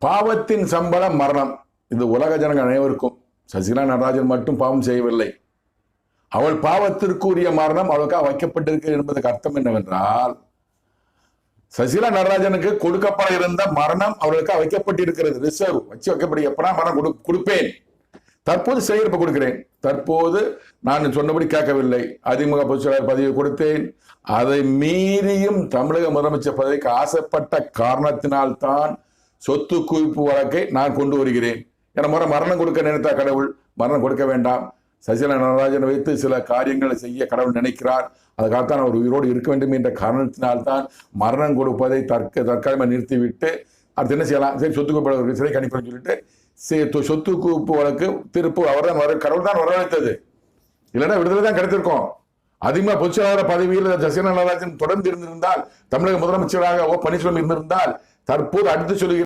பாவத்தின் சம்பளம் மரணம். இது உலக ஜனங்கள் அனைவருக்கும். சசிகலா நடராஜன் மட்டும் பாவம் செய்யவில்லை. அவள் பாவத்திற்குரிய மரணம் அவளுக்காக வைக்கப்பட்டிருக்கு என்பதற்கு அர்த்தம் என்னவென்றால், சசிகலா நடராஜனுக்கு கொடுக்கப்பட இருந்த மரணம் அவளுக்காக வைக்கப்பட்டிருக்கிறது. ரிசர்வ் வச்சு வைக்கப்படி எப்படா மரணம் கொடுப்பேன். தற்போது செயற்ப கொடுக்கிறேன். தற்போது நான் சொன்னபடி கேட்கவில்லை. அதிமுக பொதுச் செயலாளர் பதவியை கொடுத்தேன். அதை மீறியும் தமிழக முதலமைச்சர் பதவிக்கு ஆசைப்பட்ட காரணத்தினால்தான் சொத்து குவிப்பு வழக்கை நான் கொண்டு வருகிறேன். என மரணம் கொடுக்க நினைத்த கடவுள் மரணம் கொடுக்க வேண்டாம். சசிகலா நடராஜனை வைத்து சில காரியங்களை செய்ய கடவுள் நினைக்கிறார். அதுக்காகத்தான் அவர் உயிரோடு இருக்க வேண்டும் என்ற காரணத்தினால்தான் மரணம் கொடுப்பதை தற்காலிகமாக நிறுத்திவிட்டு அடுத்து என்ன செய்யலாம், சரி சொத்து குவிப்பு சிறை கணிப்புன்னு சொல்லிட்டு சொத்து குவிப்பு வழக்கு திருப்பு அவர் தான் கடவுள் தான் வரவழைத்தது. இல்லைன்னா விடுதலை தான் கிடைத்திருக்கும். அதிகமாக பொதுச் செயலாளர் பதவியில் சசிகலா நடராஜன் தொடர்ந்து இருந்திருந்தால், தமிழக முதலமைச்சராக ஓ பன்னீர்செல்வம் இருந்திருந்தால், தற்போது அடுத்து சொல்லுகிற